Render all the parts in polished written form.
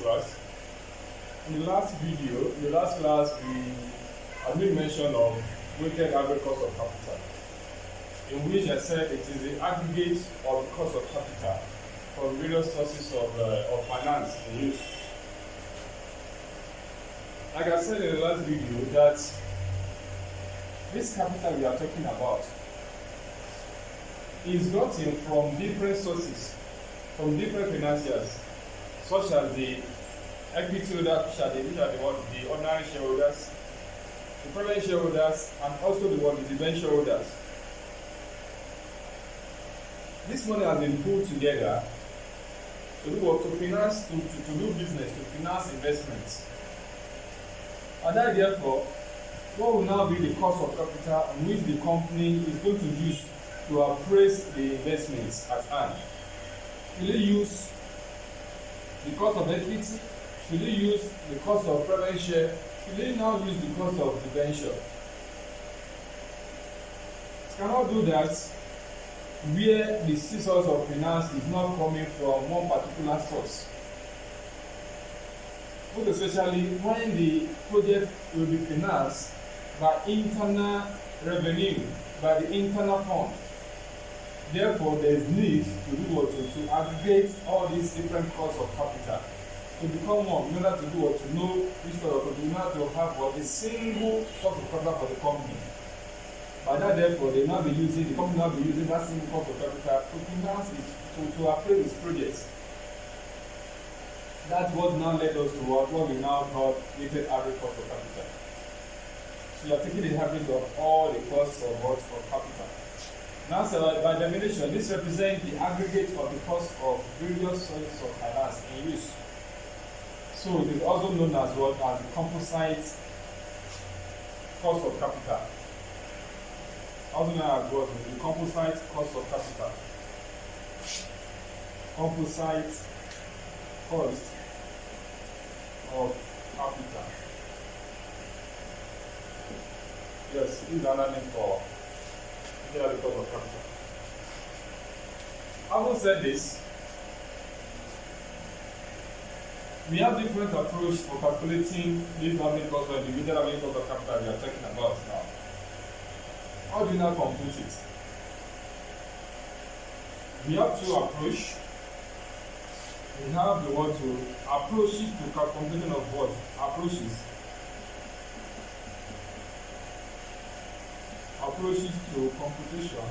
class. In the last class, I made mention of weighted average cost of capital, in which I said it is the aggregate of the cost of capital from various sources of finance in use. Like I said in the last video, that this capital we are talking about is gotten from different sources, from different financiers, such as the equity holders, which are the ordinary shareholders, the preference shareholders, and also the debenture holders. This money has been pulled together to finance, to do business, to finance investments. And that therefore, what will now be the cost of capital on which the company is going to use to appraise the investments at hand? Will it use the cost of equity? Should it use the cost of preference share? Should it now use the cost of debenture? It cannot do that where the source of finance is not coming from one particular source. Most especially when the project will be financed by internal revenue, by the internal fund. Therefore, there is need to aggregate all these different costs of capital to become one, in order to know which cost of capital, in order to have a single cost of capital for the company. By that, therefore, the company will now be using that single cost of capital to finance it, to appraise its projects. That's what now led us to what we now call weighted average cost of capital. So you are taking the average of all the costs of capital. Now, so by definition, this represents the aggregate of the cost of various sources of finance in use. So it is also known as the composite cost of capital. Also known as the composite cost of capital. Composite cost of capital. Yes, this is another name for the cost of capital. Having said this, we have different approach for calculating this average cost of the weighted average cost of capital we are talking about now. How do you now compute it? We have two approaches. We have the word to approaches to computation of what? Approaches to computation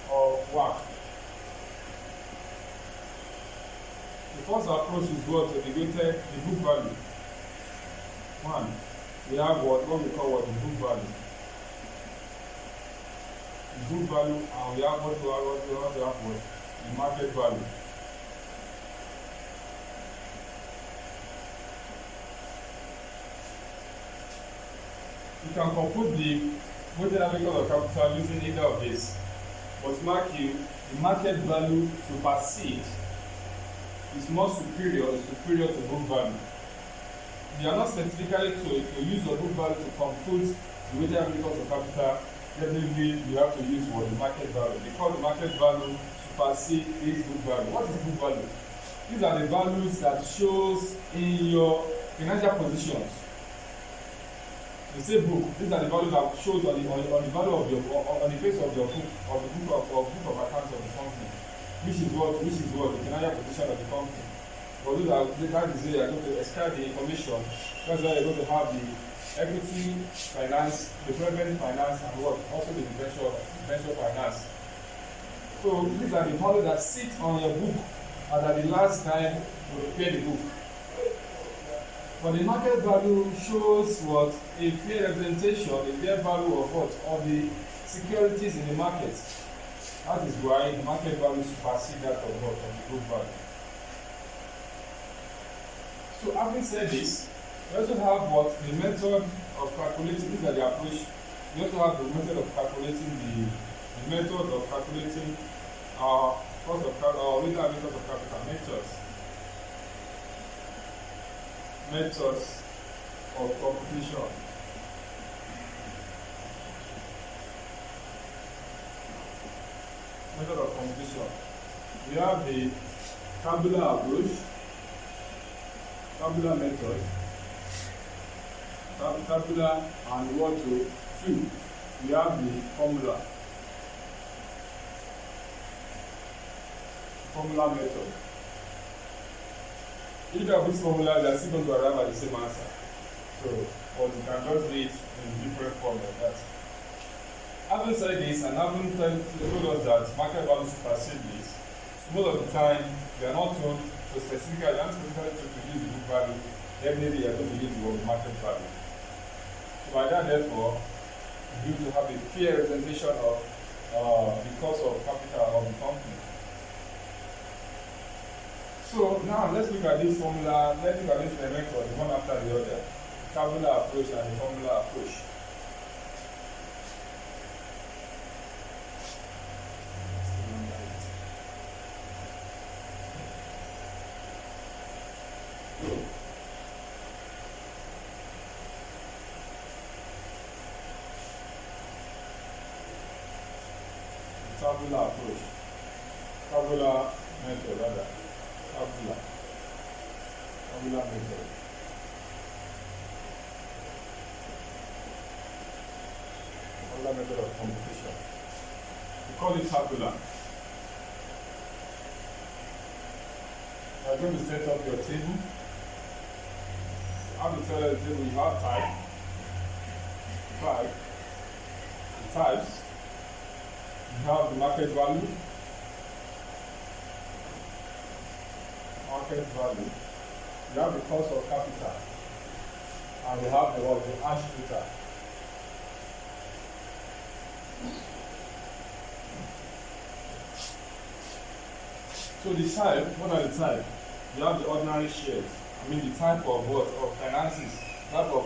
of WACC. The first approach is what? The book value. One, we have what we call the book value. The book value, and we have the market value. You can compute the weighted average cost of capital using either of these. But mark you, the market value supersedes is more superior to book value. You are not specifically to use the book value to compute the weighted average cost of capital. Definitely, you have to use the market value, because the market value supersedes this book value. What is book value? These are the values that shows in your financial positions. You say book. These are the values that shows on the value of on the face of your book, of the book of accounts of the company, which is what the financial position of the company. For those that you are going to extract the information, that's why you're going to have the equity finance, the preference finance, and also the venture finance. So these are the values that sit on your book, and at the last time you prepare the book. But the market value shows what? A fair representation, a fair value of what? Of the securities in the market. That is why the market value supersedes that of what? Of the book value. So having said this, we also have what? The method of calculating, these are the approach. We also have the method of calculating our cost of capital, or weighted average cost of capital methods of computation. Method of computation. We have the tabular approach, tabular method, tabular, and what to two. We have the formula method. Each of these formulas are still going to arrive at the same answer. So, but you can just read in different form like that. Having said this, and having told us that market value supersedes this, most of the time we are not told to specifically told to use the book value, definitely you are going to use the market value. So by that, therefore, you need to have a fair representation of the cost of capital of the company. So now let's look at this formula, let's look at this method, one after the other. Tabular approach and the formula approach. Tabular approach, tabular method rather, tabular method. Tabular method of computation. We call it tabular. You are going to set up your table. How to tell the table you have type, the types. You have the market value, you have the cost of capital, and you have the ash total. So the type, what are the type? You have the ordinary shares. I mean the type of what? Of finances. Type of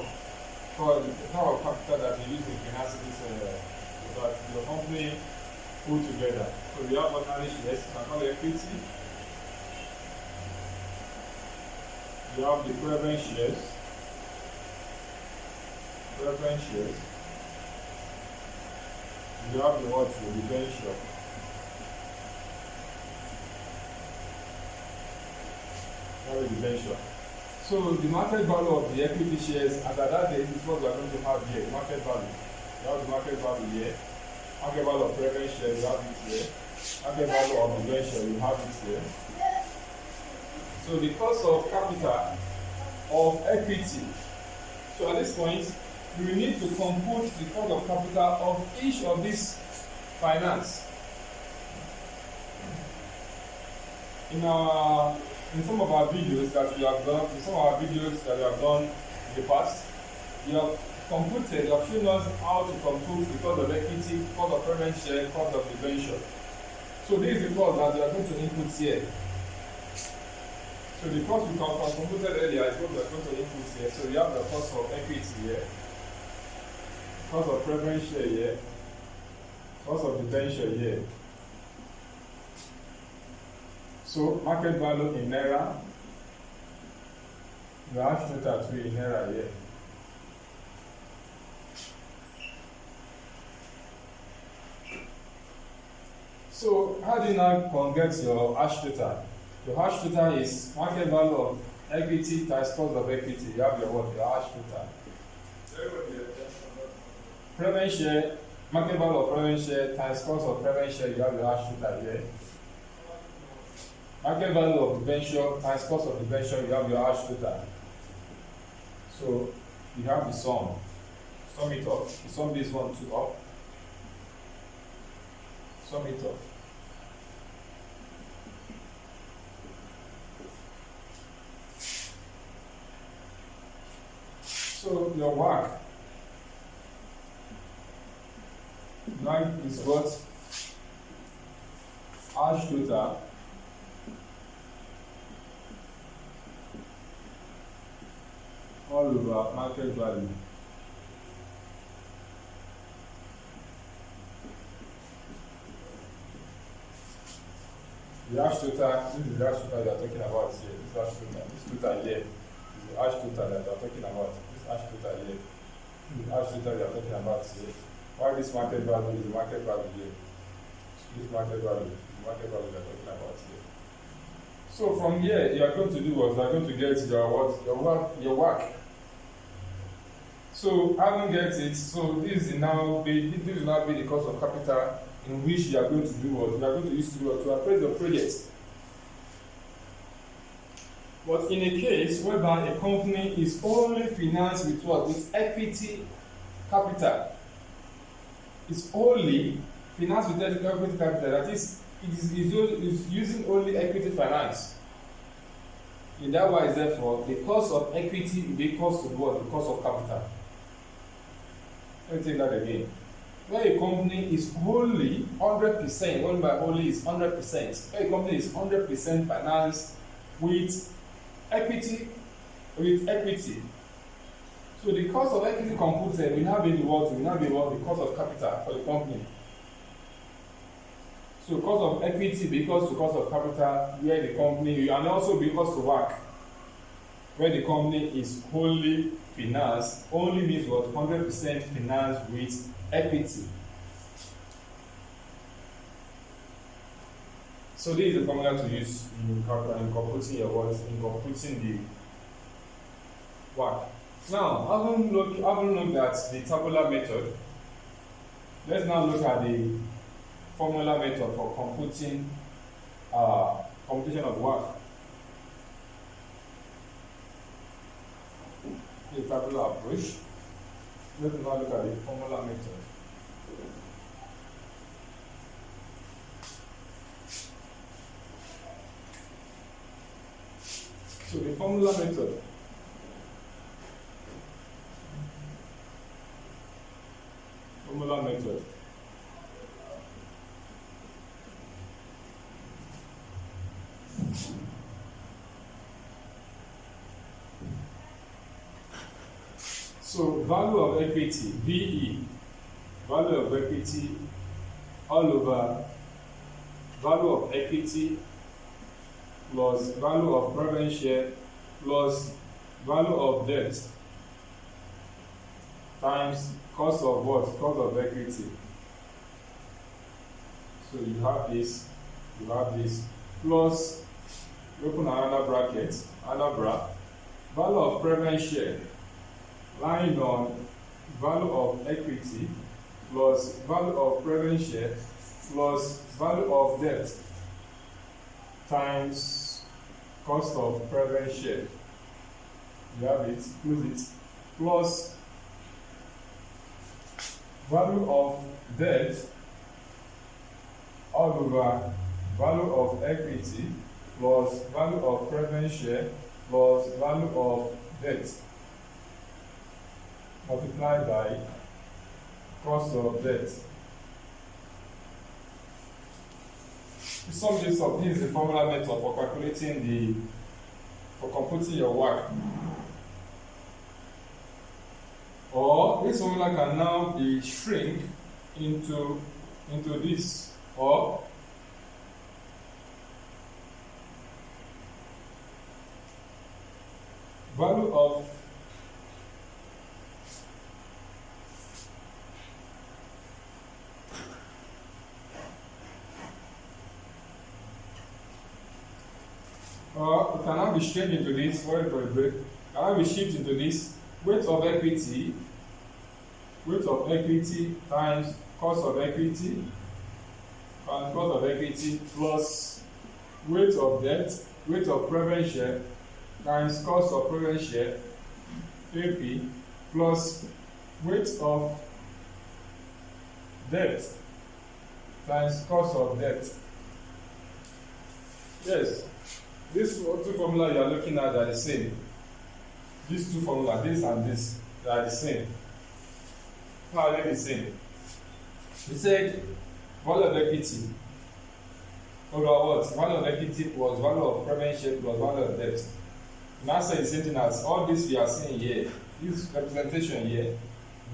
capital that you use in finances that your company put together. So we have ordinary shares, you can call it equity. You have the preference shares. You have the what? The debenture. So the market value of the equity shares, and at that date is what we are going to have here, the market value. You have the market value here. Market value of preference shares, you have it here. Market value of the venture, you have it here. So the cost of capital of equity. So at this point, we need to compute the cost of capital of each of these finance. In some of our videos that we have done, in the past, we have computed, you have shown us how to compute the cost of equity, cost of preference share, cost of debenture. So this is the cost that we are going to input here. So the cost we computed earlier is what we are going to input here. So we have the cost of equity here, cost of preference share here, cost of debenture here. So market value in naira, you have total 3 in naira here. So how do you now convert your hash total? Your hash total is market value of equity times cost of equity. You have your what? Your hash total. Preference share, market value of preference share times cost of preference share. You have your hash total here. Market value of debenture times cost of debenture. You have your hash total. So you have the sum. Sum it up. You sum this one two up. Sum it up. So your WACC now is what? Hash total all over market value. The hash total, this is the hash total they are talking about here. This hash total, this total here is the hash total that they are talking about. This hash total here, the hash total they are talking about here. Why this market value is the market value here? This market value. market value we are talking about here. So from here, you are going to do what? You are going to get your what? Your WACC. So having get it, so this will now be the cost of capital in which you are going to do what? You are going to use to appraise the project. But in a case whereby a company is only financed with what? With equity capital. It's only financed with equity capital. That is, it is using only equity finance. In that wise, therefore, the cost of equity will be equal to what? The cost of capital. Let me take that again. Where a company is wholly 100%, only by wholly is 100%. Where a company is 100% financed with equity, So the cost of equity computed will now be the what? Will now be what? The cost of capital for the company. So cost of equity because to cost of capital where the company, and also because to WACC, where the company is wholly financed, only means what? 100% financed with equity. So this is the formula to use in computing your what? In computing the WACC. Now, having looked at the tabular method, let's now look at the formula method for computing computation of WACC. The tabular approach. Let's now look at the formula method. So the formula method. Formula method. So value of equity, VE, value of equity all over value of equity plus value of preference share plus value of debt times cost of what? Cost of equity. So you have this plus, open another bracket, value of preference share lying on value of equity plus value of preference share plus value of debt times cost of preference share. You have it, close it, plus value of debt all over value of equity plus value of preference share plus value of debt multiplied by cost of debt. To sum this up, this is the formula method for calculating for computing your WACC. Or this formula can now be shrink into this, or value of it can now be changed into this, sorry for a break, can now be shifted into this weight of equity times cost of equity plus weight of debt, weight of preference share times cost of preference share, AP, plus weight of debt times cost of debt. Yes, these two formulas you are looking at are the same. These two formulas, this and this, they are the same. How are they the same? We said value of equity over what? Value of equity plus value of preference share plus value of debt. Now say the same thing as all this we are seeing here. This representation here,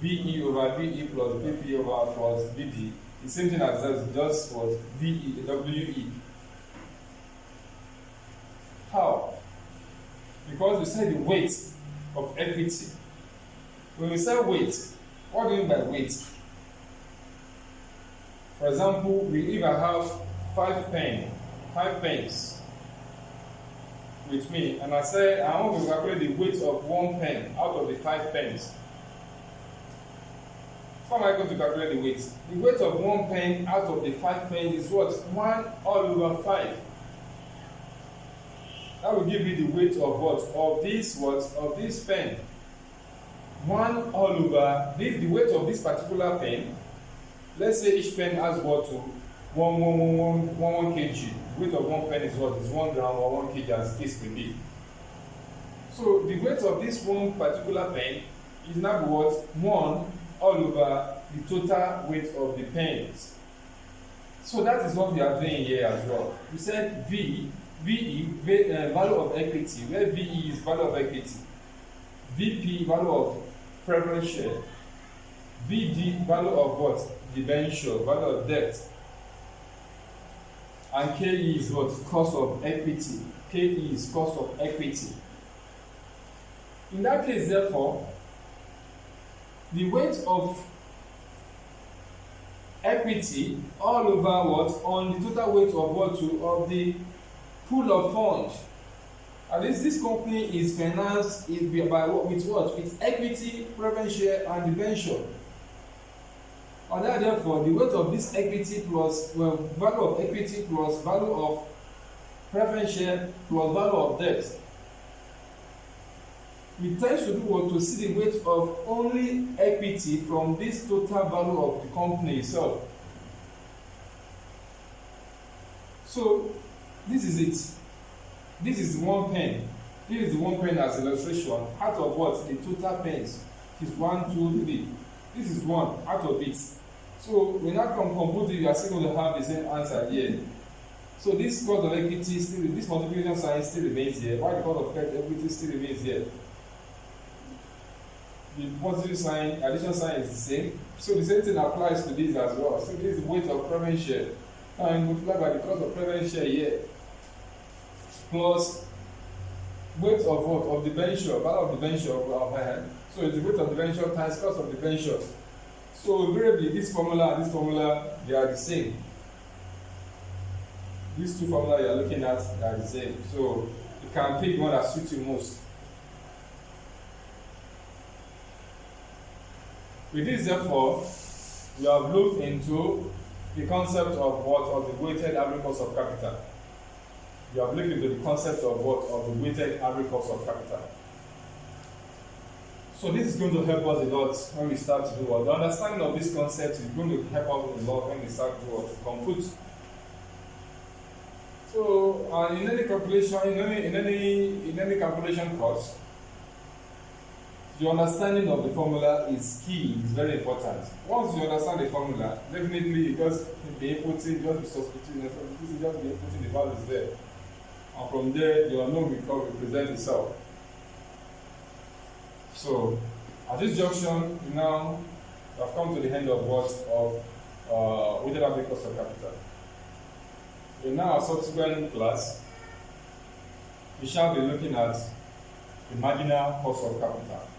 VE over VE plus VP over plus VP, the same thing as just what VE, WE. How? Because we said the weight of equity. When we say weight, what do we mean by weight? For example, we either have 5 pence with me, and I say I want to calculate the weight of 1 pen out of the 5 pence. How am I going to calculate the weight? The weight of 1 pen out of the 5 pence is what? 1 all over 5. That will give you the weight of what? Of this pen. 1 all over this, the weight of this particular pen. Let's say each pen has what? 1 kg. The weight of 1 pen is what? Is 1 gram or 1 kg, as the case may be. So the weight of this one particular pen is now what? 1 all over the total weight of the pens. So that is what we are doing here as well. We said VE, value of equity, where VE is value of equity, VP, value of preference share, VD, value of what? Debenture, value of debt, and KE is what? Cost of equity. KE is cost of equity. In that case, therefore, the weight of equity all over what? On the total weight of what? Of the pool of funds. At least this company is financed by what? With what? With equity, preference share, and debenture. And that, therefore, the weight of this equity plus value of equity plus value of preference share plus value of debt. We tend to do what? To see the weight of only equity from this total value of the company itself. So this is it. This is 1 pen. This is the 1 pen as illustration. Out of what? The total pens is 1, 2, 3. This is 1 out of it. So when I compute it, you are still going to have the same answer here. So this cost of equity still, this multiplication sign still remains here. While the cost of equity still remains here. The positive sign, addition sign is the same. So the same thing applies to this as well. So this is the weight of preference share. And multiplied by the cost of preference share here. Plus weight of what? Of debenture, value of debenture of our hand. So it's the weight of debenture times cost of debenture. So invariably this formula and this formula, they are the same. These two formulas you are looking at, they are the same. So you can pick one that suits you most. With this, therefore, we have looked into the concept of what? Of the weighted average cost of capital. We have looked into the concept of what? Of the weighted average cost of capital. So this is going to help us a lot when we start to do what? The understanding of this concept is going to help us a lot when we start to do what? To compute. So in any calculation, in any calculation course, the understanding of the formula is key, is very important. Once you understand the formula, definitely you just be inputting, just be substituting, just be inputting the values there. And from there, your known will present itself. So, at this junction, now we have come to the end of what? Of weighted average cost of capital. In our subsequent class, we shall be looking at the marginal cost of capital.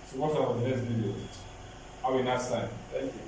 So watch out for the next video. Have a nice time. Thank you.